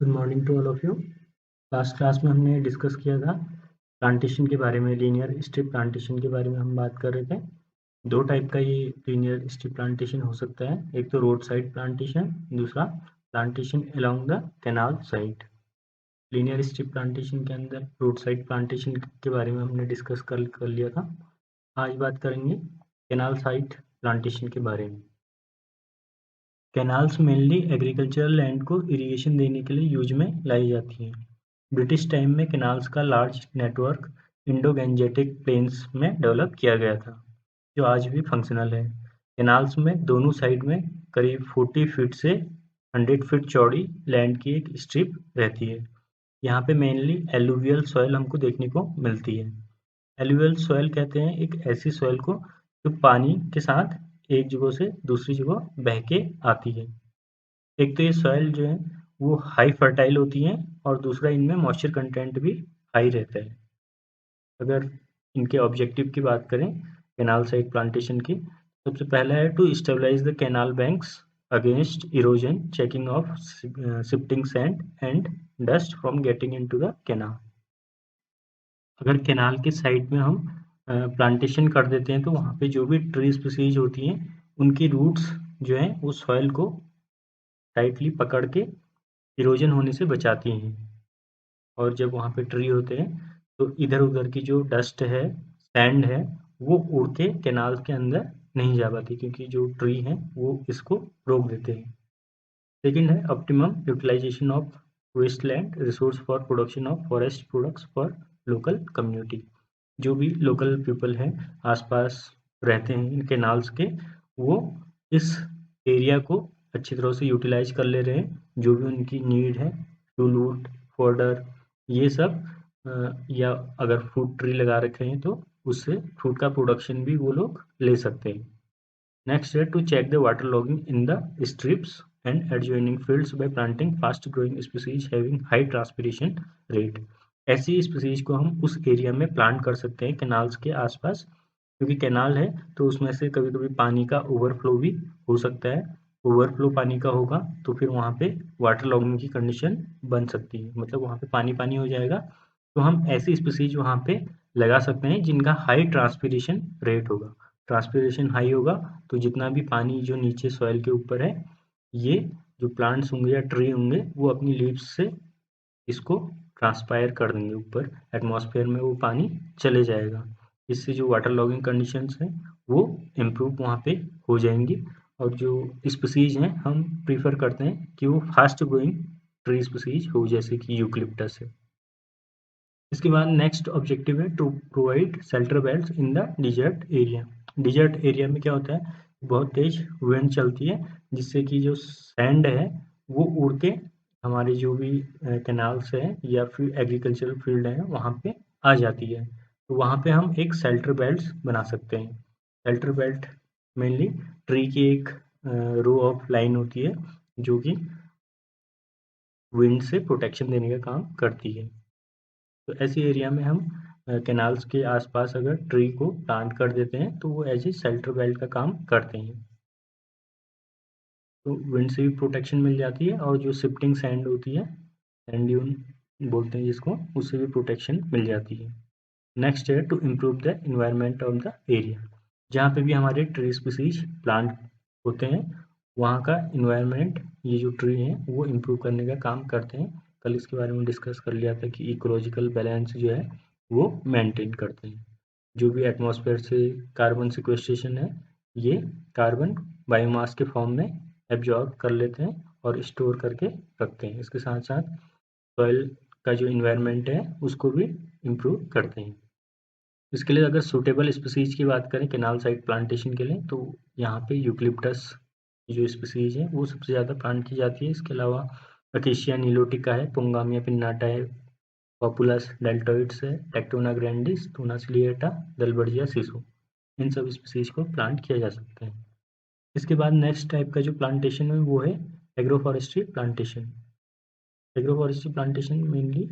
Good morning to all of you. Last class में हमने discuss किया था प्लांटेशन के बारे में, लीनियर स्ट्रिप प्लांटेशन के बारे में हम बात कर रहे थे। दो टाइप का ये लीनियर स्ट्रिप प्लांटेशन हो सकता है, एक तो रोड साइड प्लांटेशन, दूसरा plantation along the canal side. Linear strip plantation के अंदर रोड साइड प्लांटेशन के बारे में हमने डिस्कस कर लिया था। आज बात करेंगे कैनाल साइड प्लांटेशन के बारे में। कैनाल्स मेनली एग्रीकल्चरल लैंड को इरिगेशन देने के लिए यूज में लाई जाती हैं। ब्रिटिश टाइम में कैनाल्स का large network Indo Gangetic plains में डेवलप किया गया था, जो आज भी फंक्शनल है। कैनाल्स में दोनों साइड में करीब 40 फीट से 100 फीट चौड़ी लैंड की एक स्ट्रिप रहती है। यहाँ पे मेनली एलुवियल सॉइल हमको देखने को मिलती है। एलुवियल सॉइल कहते हैं एक ऐसी सॉइल को जो पानी के साथ एक जगह से दूसरी जगह बह के आती है। एक तो ये सॉइल जो है वो हाई फर्टाइल होती हैं और दूसरा इनमें मॉइस्चर कंटेंट भी हाई रहता है। अगर इनके ऑब्जेक्टिव की बात करें कैनाल साइड प्लांटेशन की, सबसे पहला है to stabilise the canal banks against erosion, checking of shifting sand and dust from getting into the canal. अगर कैनाल के साइड में हम प्लांटेशन कर देते हैं तो वहाँ पे जो भी ट्री स्पीसीज होती हैं उनकी रूट्स जो हैं वो सॉइल को टाइटली पकड़ के इरोजन होने से बचाती हैं। और जब वहाँ पे ट्री होते हैं तो इधर उधर की जो डस्ट है, सैंड है, वो उड़ के कैनाल के अंदर नहीं जा पाती, क्योंकि जो ट्री हैं वो इसको रोक देते हैं। सेकेंड है optimum utilisation of wasteland resource for production of forest products for local community. जो भी लोकल पीपल हैं आसपास रहते हैं इन कैनाल्स के, वो इस एरिया को अच्छी तरह से यूटिलाइज कर ले रहे हैं। जो भी उनकी नीड है, फ्यूल वुड, फॉडर, ये सब, या अगर फ्रूट ट्री लगा रखे हैं तो उससे फ्रूट का प्रोडक्शन भी वो लोग ले सकते हैं। नेक्स्ट है to check the water logging in the strips and adjoining fields by planting fast growing species having high transpiration rate. ऐसी स्पीसीज को हम उस एरिया में प्लांट कर सकते हैं कैनाल्स के आसपास, क्योंकि कैनाल है तो उसमें से कभी कभी पानी का ओवरफ्लो भी हो सकता है। ओवरफ्लो पानी का होगा तो फिर वहाँ पे वाटर लॉगिंग की कंडीशन बन सकती है, मतलब वहाँ पे पानी पानी हो जाएगा। तो हम ऐसी स्पीसीज वहाँ पे लगा सकते हैं जिनका हाई ट्रांसपिरेशन रेट होगा। ट्रांसपिरेशन हाई होगा तो जितना भी पानी जो नीचे सॉइल के ऊपर है, ये जो प्लांट्स होंगे या ट्री होंगे वो अपनी लीव्स से इसको ट्रांसपायर कर देंगे, ऊपर एटमॉस्फेयर में वो पानी चले जाएगा। इससे जो वाटर लॉगिंग कंडीशंस हैं वो इम्प्रूव वहाँ पे हो जाएंगी। और जो स्पीसीज हैं हम प्रीफर करते हैं कि वो फास्ट ग्रोइंग ट्री स्पीसीज हो, जैसे कि यूकलिप्टस है। इसके बाद नेक्स्ट ऑब्जेक्टिव है to provide shelter belts in the desert area. Desert area में क्या होता है, बहुत तेज विंड चलती है जिससे कि जो सैंड है वो उड़ के हमारे जो भी कैनाल्स है या फिर एग्रीकल्चरल फील्ड है वहाँ पे आ जाती है। तो वहाँ पे हम एक शेल्टर बेल्ट्स बना सकते हैं। शेल्टर बेल्ट मेनली ट्री की एक रो ऑफ लाइन होती है जो कि विंड से प्रोटेक्शन देने का काम करती है। तो ऐसी एरिया में हम कैनाल्स के आसपास अगर ट्री को प्लांट कर देते हैं तो वो एज ए शेल्टर बेल्ट का काम करते हैं। तो विंड से भी प्रोटेक्शन मिल जाती है और जो शिफ्टिंग सैंड होती है, सैंड ड्यून बोलते हैं जिसको, उससे भी प्रोटेक्शन मिल जाती है। नेक्स्ट है to improve the environment of the area. जहाँ पे भी हमारे ट्री स्पीसीज प्लांट होते हैं वहाँ का इन्वायरमेंट, ये जो ट्री हैं वो इम्प्रूव करने का काम करते हैं। कल इसके बारे में डिस्कस कर लिया था कि इकोलॉजिकल बैलेंस जो है वो मेंटेन करते हैं। जो भी एटमॉस्फेयर से कार्बन सिक्वेस्ट्रेशन है, ये कार्बन बायोमास के फॉर्म में एब्जॉर्ब कर लेते हैं और स्टोर करके रखते हैं। इसके साथ साथ सॉइल का जो इन्वायरमेंट है उसको भी इम्प्रूव करते हैं। इसके लिए अगर सूटेबल स्पीसीज की बात करें कैनाल साइड प्लांटेशन के लिए, तो यहाँ पे यूकलिप्टस जो स्पीसीज है वो सबसे ज़्यादा प्लांट की जाती है। इसके अलावा अकेशिया नीलोटिका है, पुंगामिया पिन्नाटा है, पॉपुलस डेल्टोइड्स है, टेक्टोना ग्रैंडिस, टूना सिलिएटा, दलबर्जिया सिसो, इन सब स्पीसीज को प्लांट किया जा सकता है। इसके बाद नेक्स्ट टाइप का जो प्लांटेशन है वो है agroforestry plantation. Agroforestry plantation mainly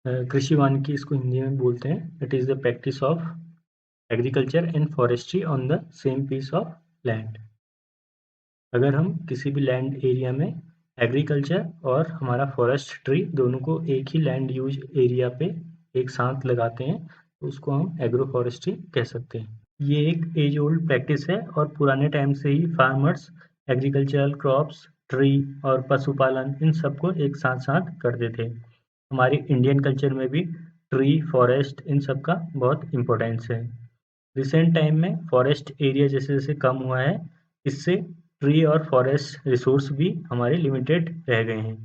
कृषि वानिकी इसको हिंदी में बोलते हैं। It is the practice of agriculture and forestry on the same piece of land. अगर हम किसी भी लैंड एरिया में एग्रीकल्चर और हमारा फॉरेस्ट ट्री दोनों को एक ही लैंड यूज एरिया पे एक साथ लगाते हैं तो उसको हम एग्रो फॉरेस्ट्री कह सकते हैं। ये एक एज ओल्ड प्रैक्टिस है और पुराने टाइम से ही फार्मर्स एग्रीकल्चरल क्रॉप्स, ट्री और पशुपालन इन सबको एक साथ साथ करते थे। हमारे इंडियन कल्चर में भी ट्री, फॉरेस्ट इन सब का बहुत इम्पोर्टेंस है। रिसेंट टाइम में फॉरेस्ट एरिया जैसे जैसे कम हुआ है, इससे ट्री और फॉरेस्ट रिसोर्स भी हमारे लिमिटेड रह गए हैं।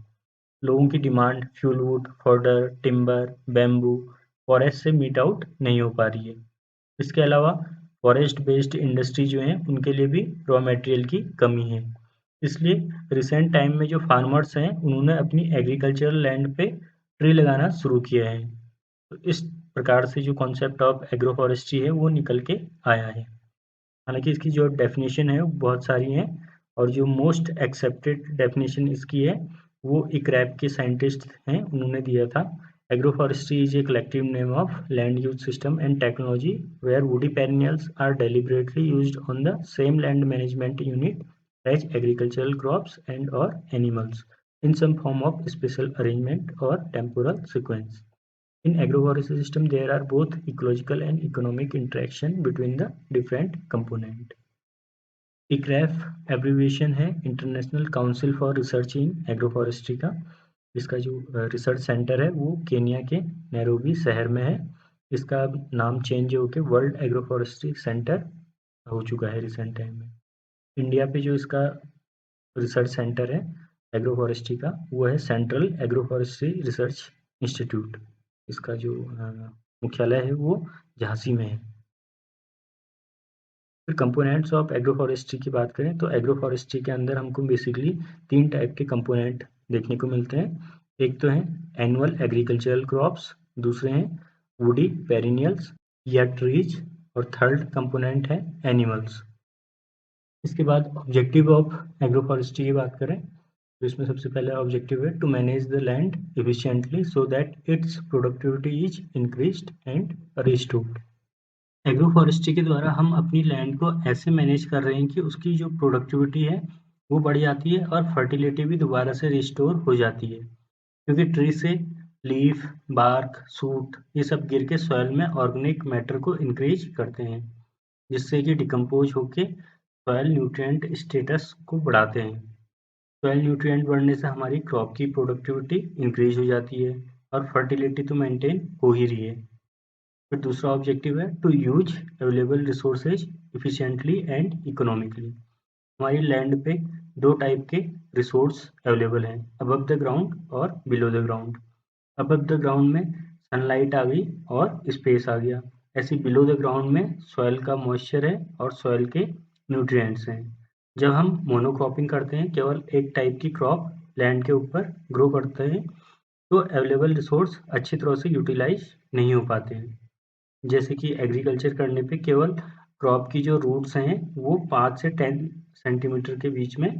लोगों की demand fuel wood, fodder, timber, bamboo forest से मीट आउट नहीं हो पा रही है। इसके अलावा फॉरेस्ट बेस्ड इंडस्ट्री जो हैं उनके लिए भी रॉ मटेरियल की कमी है। इसलिए रिसेंट टाइम में जो फार्मर्स हैं उन्होंने अपनी एग्रीकल्चरल लैंड पे ट्री लगाना शुरू किया है। तो इस प्रकार से जो कॉन्सेप्ट ऑफ एग्रो फॉरेस्ट्री है वो निकल के आया है। हालांकि इसकी जो डेफिनेशन है वो बहुत सारी हैं और जो मोस्ट एक्सेप्टेड डेफिनेशन इसकी है वो इक्रैप के साइंटिस्ट हैं, उन्होंने दिया था। Agro forestry is a collective name of land use system and technology where woody perennials are deliberately used on the same land management unit as agricultural crops and और animals in some form of special arrangement or temporal sequence. In agroforestry system, there are both ecological and economic interaction between the different component. ICRAF abbreviation है International Council for Research in Agroforestry का। इसका जो research centre है वो Kenya के Nairobi शहर में है। इसका नाम चेंज होकर वर्ल्ड एग्रोफॉरेस्ट्री सेंटर हो चुका है रिसेंट टाइम में। इंडिया पे जो इसका रिसर्च सेंटर है एग्रोफॉरेस्ट्री का वो है सेंट्रल एग्रोफॉरेस्ट्री रिसर्च इंस्टीट्यूट। इसका जो मुख्यालय है वो झांसी में है। फिर कंपोनेंट्स ऑफ एग्रोफॉरेस्ट्री की बात करें तो एग्रोफॉरेस्ट्री के अंदर हमको बेसिकली 3 टाइप के कंपोनेंट देखने को मिलते हैं। एक तो है एनुअल एग्रीकल्चरल क्रॉप्स, दूसरे हैं वुडी पेरिनियल्स या ट्रीज और थर्ड कंपोनेंट है एनिमल्स। इसके बाद ऑब्जेक्टिव ऑफ एग्रोफॉरेस्ट्री की बात करें तो इसमें सबसे पहला ऑब्जेक्टिव है to manage the land efficiently so that its productivity is increased and restored. Agro forestry के द्वारा हम अपनी लैंड को ऐसे मैनेज कर रहे हैं कि उसकी जो प्रोडक्टिविटी है वो बढ़ जाती है और फर्टिलिटी भी दोबारा से रिस्टोर हो जाती है, क्योंकि ट्री से लीफ, बार्क, सूट ये सब गिर के सॉइल में ऑर्गेनिक मैटर को इंक्रीज करते हैं, जिससे कि डिकम्पोज होके सॉइल न्यूट्रिएंट स्टेटस को बढ़ाते हैं। सॉइल न्यूट्रिएंट बढ़ने से हमारी क्रॉप की प्रोडक्टिविटी इंक्रीज हो जाती है और फर्टिलिटी तो मेंटेन हो ही रही है। फिर दूसरा ऑब्जेक्टिव है to use available resources efficiently and economically. हमारी लैंड पे 2 टाइप के रिसोर्स अवेलेबल हैं, अबव द ग्राउंड और below the ground. Above the ground में सनलाइट आ गई और स्पेस आ गया, ऐसे बिलो द ग्राउंड में सॉइल का मॉइस्चर है और सॉइल के न्यूट्रिएंट्स हैं। जब हम मोनोक्रॉपिंग करते हैं, केवल एक टाइप की क्रॉप लैंड के ऊपर ग्रो करते हैं, तो अवेलेबल रिसोर्स अच्छी तरह से यूटिलाइज नहीं हो पाते हैं। जैसे कि एग्रीकल्चर करने पे केवल क्रॉप की जो रूट्स हैं वो 5 से 10 सेंटीमीटर के बीच में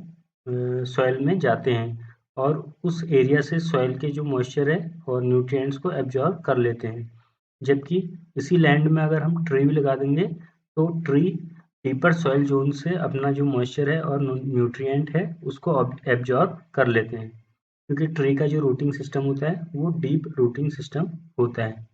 सॉइल में जाते हैं और उस एरिया से सॉइल के जो मॉइस्चर है और न्यूट्रिएंट्स को एब्जॉर्ब कर लेते हैं। जबकि इसी लैंड में अगर हम ट्री भी लगा देंगे तो ट्री डीपर सॉइल जोन से अपना जो मॉइस्चर है और न्यूट्रिएंट है उसको एब्जॉर्ब कर लेते हैं, क्योंकि ट्री का जो रूटिंग सिस्टम होता है वो डीप रूटिंग सिस्टम होता है।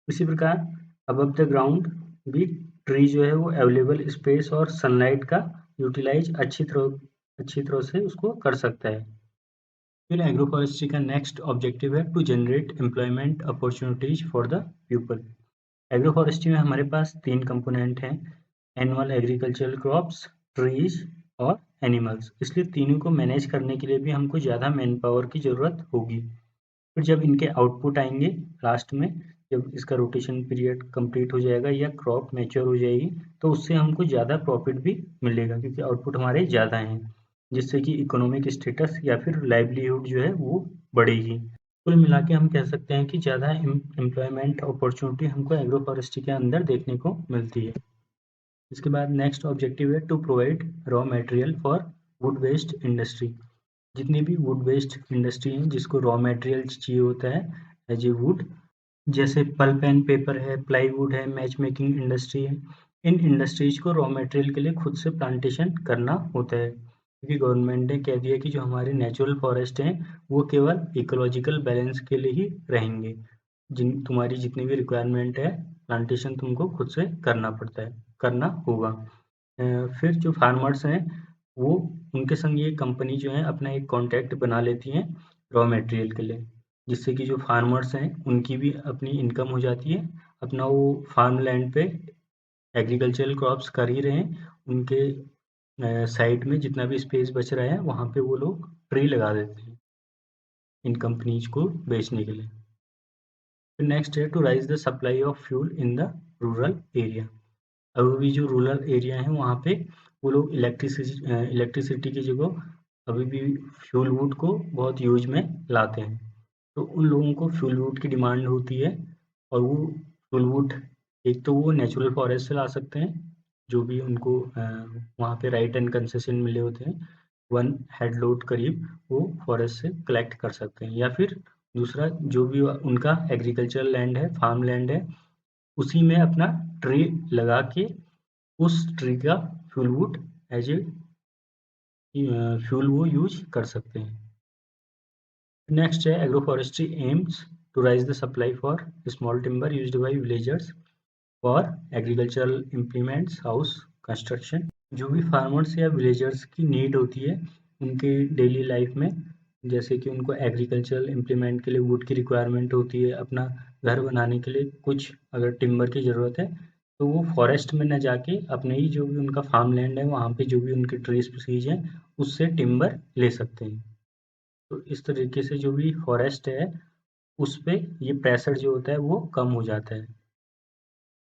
इसी प्रकार अबव द ग्राउंड भी ट्री जो है वो अवेलेबल स्पेस और सनलाइट का यूटिलाइज अच्छी तरह से उसको कर सकता है। फिर एग्रोफॉरेस्ट्री का नेक्स्ट ऑब्जेक्टिव है to generate employment opportunities for the people. Agroforestry में हमारे पास 3 कंपोनेंट हैं, एनुअल एग्रीकल्चरल क्रॉप्स, ट्रीज और एनिमल्स। इसलिए तीनों को मैनेज करने के लिए भी हमको ज़्यादा मैन पावर की ज़रूरत होगी। फिर जब इनके आउटपुट आएंगे लास्ट में, जब इसका रोटेशन पीरियड कंप्लीट हो जाएगा या क्रॉप मैच्योर हो जाएगी, तो उससे हमको ज़्यादा प्रॉफिट भी मिलेगा, क्योंकि आउटपुट हमारे ज़्यादा हैं, जिससे कि इकोनॉमिक स्टेटस या फिर लाइवलीहुड जो है वो बढ़ेगी। कुल मिला के हम कह सकते हैं कि ज़्यादा एम्प्लॉयमेंट अपॉर्चुनिटी हमको एग्रो फॉरेस्ट्री के अंदर देखने को मिलती है। इसके बाद नेक्स्ट ऑब्जेक्टिव है to provide raw material for wood based industry. जितनी भी वुड बेस्ड इंडस्ट्री है जिसको रॉ मटेरियल चाहिए होता है एज ए वुड, जैसे पल्प एंड पेपर है, प्लाईवुड है, मैच मेकिंग इंडस्ट्री है, इन इंडस्ट्रीज को रॉ मटेरियल के लिए खुद से प्लांटेशन करना होता है। क्योंकि गवर्नमेंट ने कह दिया कि जो हमारे नेचुरल फॉरेस्ट हैं वो केवल इकोलॉजिकल बैलेंस के लिए ही रहेंगे। तुम्हारी जितनी भी रिक्वायरमेंट है प्लांटेशन तुमको खुद से करना होगा। फिर जो फार्मर्स हैं वो उनके संग ये कंपनी जो है अपना एक कॉन्ट्रैक्ट बना लेती हैं रॉ मटेरियल के लिए, जिससे कि जो फार्मर्स हैं उनकी भी अपनी इनकम हो जाती है। अपना वो फार्म लैंड पे एग्रीकल्चरल क्रॉप्स कर ही रहे हैं, उनके साइड में जितना भी स्पेस बच रहा है वहाँ पे वो लोग ट्री लगा देते हैं इन कंपनीज को बेचने के लिए। फिर नेक्स्ट है to raise the supply of fuel in the rural area. अभी भी जो रूरल एरिया है वहाँ पे वो लोग इलेक्ट्रिसिटी की जगह अभी भी फ्यूल वुड को बहुत यूज में लाते हैं। तो उन लोगों को फ्यूल वुड की डिमांड होती है, और वो फ्यूल वुड एक तो वो नेचुरल फॉरेस्ट से ला सकते हैं, जो भी उनको वहाँ पे राइट एंड कंसेशन मिले होते हैं, 1 हेड लोड करीब वो फॉरेस्ट से कलेक्ट कर सकते हैं। या फिर दूसरा जो भी उनका एग्रीकल्चरल लैंड है, फार्म लैंड है, उसी में अपना ट्री लगा के उस ट्री का fuel wood as a fuel वो यूज कर सकते हैं। नेक्स्ट है agro forestry aims to raise the supply for small timber used by villagers for agricultural implements, house construction. जो भी फार्मर्स या विलेजर्स की नीड होती है उनके डेली लाइफ में, जैसे कि उनको एग्रीकल्चरल इम्प्लीमेंट के लिए वुड की रिक्वायरमेंट होती है, अपना घर बनाने के लिए कुछ अगर टिम्बर की ज़रूरत है तो वो फॉरेस्ट में न जाके अपने ही जो भी उनका फार्म लैंड है वहाँ पे जो भी उनके ट्री स्पीसीज हैं उससे टिम्बर ले सकते हैं। तो इस तरीके से जो भी फॉरेस्ट है उस पे ये प्रेशर जो होता है वो कम हो जाता है।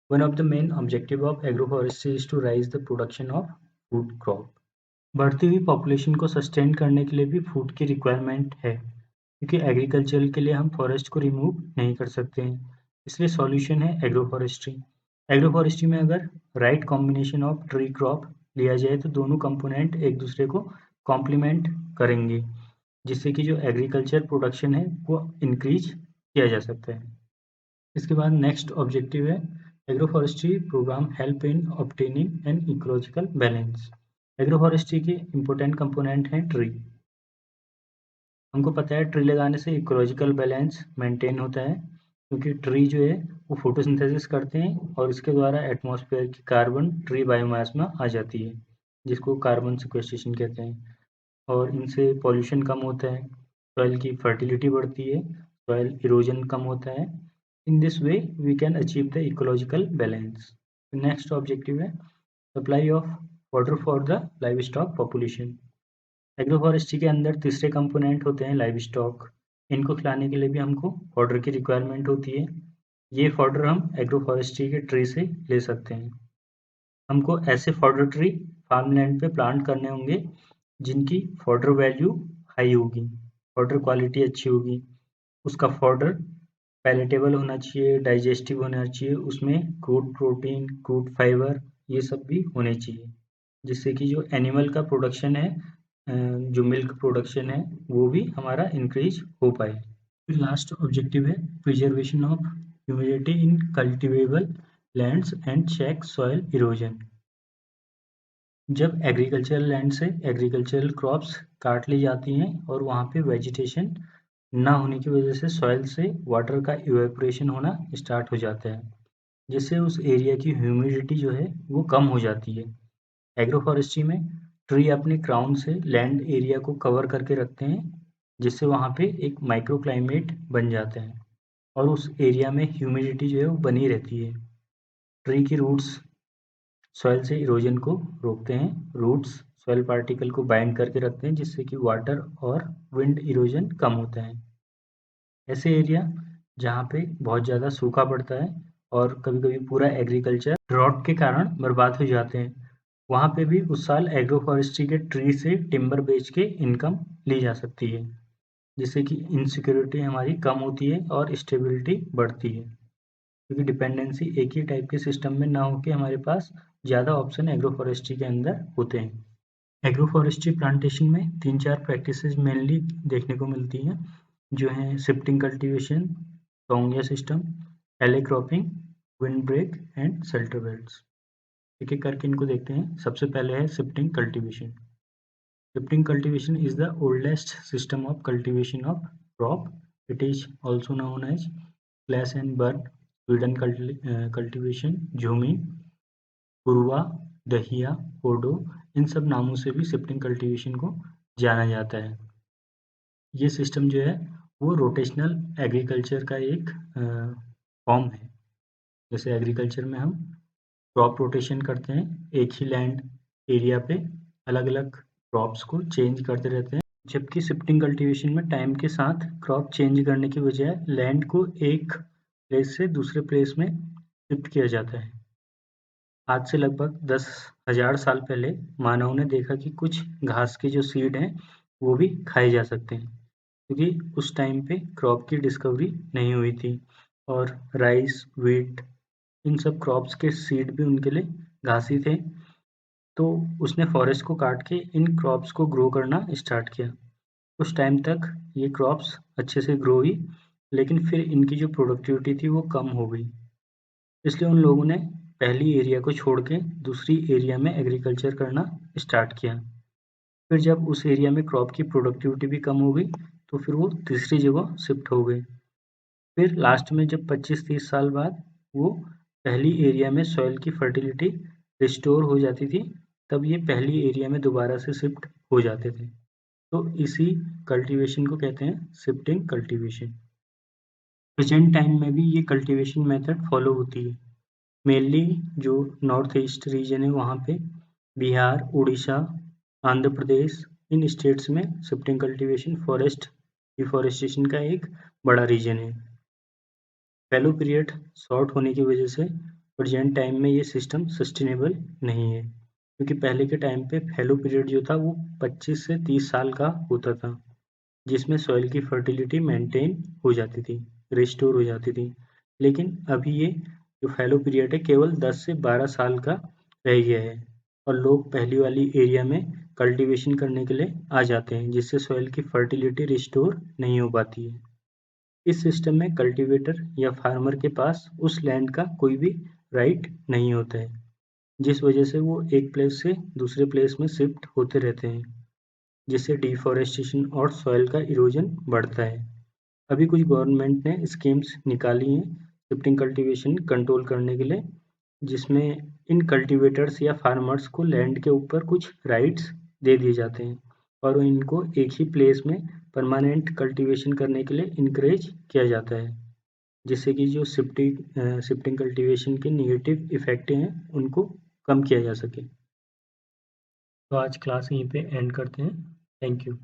One of the main objective of agroforestry is to raise the production of food crop. बढ़ती हुई पॉपुलेशन को सस्टेन करने के लिए भी फूड की रिक्वायरमेंट है, क्योंकि एग्रीकल्चर के लिए हम फॉरेस्ट को रिमूव नहीं कर सकते हैं। इसलिए सॉल्यूशन है एग्रोफॉरेस्ट्री। एग्रोफॉरेस्ट्री में अगर right combination of tree crop लिया जाए तो दोनों कंपोनेंट एक दूसरे को कॉम्प्लीमेंट करेंगे, जिससे कि जो एग्रीकल्चर प्रोडक्शन है वो इंक्रीज किया जा सकता है। इसके बाद नेक्स्ट ऑब्जेक्टिव है agroforestry programme help in obtaining an ecological balance. Agroforestry के इम्पोर्टेंट कंपोनेंट हैं ट्री। हमको पता है ट्री लगाने से इकोलॉजिकल बैलेंस मेंटेन होता है, क्योंकि ट्री जो है वो फोटोसिंथेसिस करते हैं और इसके द्वारा एटमॉस्फेयर की कार्बन ट्री बायोमास में आ जाती है, जिसको कार्बन सिक्वेस्ट्रेशन कहते हैं। और इनसे पॉल्यूशन कम होता है, सॉइल की फर्टिलिटी बढ़ती है, सॉइल इरोजन कम होता है। In this way we can achieve the ecological balance. Next objective है supply of water for the livestock population. Agroforestry के अंदर तीसरे कंपोनेंट होते हैं लाइव स्टॉक। इनको खिलाने के लिए भी हमको फॉडर की रिक्वायरमेंट होती है। ये फॉडर हम एग्रोफॉरेस्ट्री के ट्री से ले सकते हैं। हमको ऐसे फॉडर ट्री फार्म लैंड पे प्लांट करने होंगे जिनकी फॉडर वैल्यू हाई होगी, फॉडर क्वालिटी अच्छी होगी, उसका फॉडर पैलेटेबल होना चाहिए, डाइजेस्टिव होना चाहिए, उसमें गुड प्रोटीन, गुड फाइबर ये सब भी होने चाहिए, जिससे कि जो एनिमल का प्रोडक्शन है, जो मिल्क प्रोडक्शन है वो भी हमारा इंक्रीज हो पाए। फिर लास्ट ऑब्जेक्टिव है preservation of humidity in cultivable lands and check soil erosion. जब एग्रीकल्चरल लैंड से एग्रीकल्चरल क्रॉप्स काट ली जाती हैं और वहाँ पे वेजिटेशन ना होने की वजह से सॉइल से वाटर का इवेपोरेशन होना स्टार्ट हो जाता है, जिससे उस एरिया की ह्यूमिडिटी जो है वो कम हो जाती है। एग्रोफॉरेस्ट्री में ट्री अपने क्राउन से लैंड एरिया को कवर करके रखते हैं, जिससे वहाँ पे एक माइक्रो क्लाइमेट बन जाता है और उस एरिया में ह्यूमिडिटी जो है वो बनी रहती है। ट्री की रूट्स सॉइल से इरोजन को रोकते हैं, रूट्स सॉइल पार्टिकल को बाइंड करके रखते हैं, जिससे कि वाटर और विंड इरोजन कम होता है। ऐसे एरिया जहाँ पे बहुत ज़्यादा सूखा पड़ता है और कभी-कभी पूरा एग्रीकल्चर ड्रॉट के कारण बर्बाद हो जाते हैं, वहाँ पे भी उस साल एग्रोफॉरेस्ट्री के ट्री से टिम्बर बेच के इनकम ली जा सकती है, जिससे कि इनसिक्योरिटी हमारी कम होती है और स्टेबिलिटी बढ़ती है, क्योंकि डिपेंडेंसी एक ही टाइप के सिस्टम में ना होके हमारे पास ज़्यादा ऑप्शन एग्रोफॉरेस्ट्री के अंदर होते हैं। एग्रोफॉरेस्ट्री प्लांटेशन में 3-4 प्रैक्टिसेस मेनली देखने को मिलती हैं, जो हैं shifting cultivation, Taungya system, alley cropping, wind break and shelter belts. एक एक करके इनको देखते हैं। सबसे पहले है shifting cultivation. Shifting cultivation is the oldest system of cultivation of crop. It is also known as slash and burn, Sweden cultivation, झूमी, पूर्वा, दहिया, कोडो, इन सब नामों से भी शिफ्टिंग कल्टीवेशन को जाना जाता है। ये सिस्टम जो है वो रोटेशनल एग्रीकल्चर का एक फॉर्म है। जैसे एग्रीकल्चर में हम क्रॉप रोटेशन करते हैं, एक ही लैंड एरिया पे अलग अलग क्रॉप्स को चेंज करते रहते हैं, जबकि शिफ्टिंग कल्टीवेशन में टाइम के साथ क्रॉप चेंज करने की बजाय लैंड को एक प्लेस से दूसरे प्लेस में शिफ्ट किया जाता है। आज से लगभग 10,000 साल पहले मानव ने देखा कि कुछ घास के जो सीड हैं वो भी खाए जा सकते हैं, क्योंकि उस टाइम पे क्रॉप की डिस्कवरी नहीं हुई थी और राइस, व्हीट, इन सब क्रॉप्स के सीड भी उनके लिए घासी थे। तो उसने फॉरेस्ट को काट के इन क्रॉप्स को ग्रो करना स्टार्ट किया। कुछ टाइम तक ये क्रॉप्स अच्छे से ग्रो हुई, लेकिन फिर इनकी जो प्रोडक्टिविटी थी वो कम हो गई। इसलिए उन लोगों ने पहली एरिया को छोड़ के दूसरी एरिया में एग्रीकल्चर करना स्टार्ट किया। फिर जब उस एरिया में क्रॉप की प्रोडक्टिविटी भी कम हो गई तो फिर वो तीसरी जगह शिफ्ट हो गए। फिर लास्ट में जब 25-30 साल बाद वो पहली एरिया में सॉइल की फर्टिलिटी रिस्टोर हो जाती थी, तब ये पहली एरिया में दोबारा से शिफ्ट हो जाते थे। तो इसी कल्टीवेशन को कहते हैं शिफ्टिंग कल्टीवेशन। प्रेजेंट टाइम में भी ये कल्टीवेशन मेथड फॉलो होती है। मेनली जो नॉर्थ ईस्ट रीजन है वहाँ पे बिहार, उड़ीसा, आंध्र प्रदेश, इन स्टेट्स में शिफ्टिंग कल्टीवेशन फॉरेस्ट डिफॉरेस्टेशन का एक बड़ा रीजन है। फैलो पीरियड शॉर्ट होने की वजह से प्रेजेंट टाइम में ये सिस्टम सस्टेनेबल नहीं है, क्योंकि पहले के टाइम पे फैलो पीरियड जो था वो 25 से 30 साल का होता था, जिसमें सॉइल की फर्टिलिटी मेंटेन हो जाती थी, रिस्टोर हो जाती थी। लेकिन अभी ये जो फैलो पीरियड है केवल 10 से 12 साल का रह गया है और लोग पहली वाली एरिया में कल्टीवेशन करने के लिए आ जाते हैं, जिससे सॉइल की फर्टिलिटी रिस्टोर नहीं हो पाती है। इस सिस्टम में कल्टीवेटर या फार्मर के पास उस लैंड का कोई भी राइट नहीं होता है, जिस वजह से वो एक प्लेस से दूसरे प्लेस में शिफ्ट होते रहते हैं, जिससे डिफॉरेस्टेशन और सॉइल का इरोजन बढ़ता है। अभी कुछ गवर्नमेंट ने स्कीम्स निकाली हैं शिफ्टिंग कल्टीवेशन कंट्रोल करने के लिए, जिसमें इन कल्टीवेटर्स या फार्मर्स को लैंड के ऊपर कुछ राइट्स दे दिए जाते हैं और इनको एक ही प्लेस में परमानेंट कल्टीवेशन करने के लिए इनकरेज किया जाता है, जिससे कि जो शिफ्टिंग कल्टीवेशन के नेगेटिव इफेक्ट हैं उनको कम किया जा सके। तो आज क्लास यहीं पे एंड करते हैं। Thank you.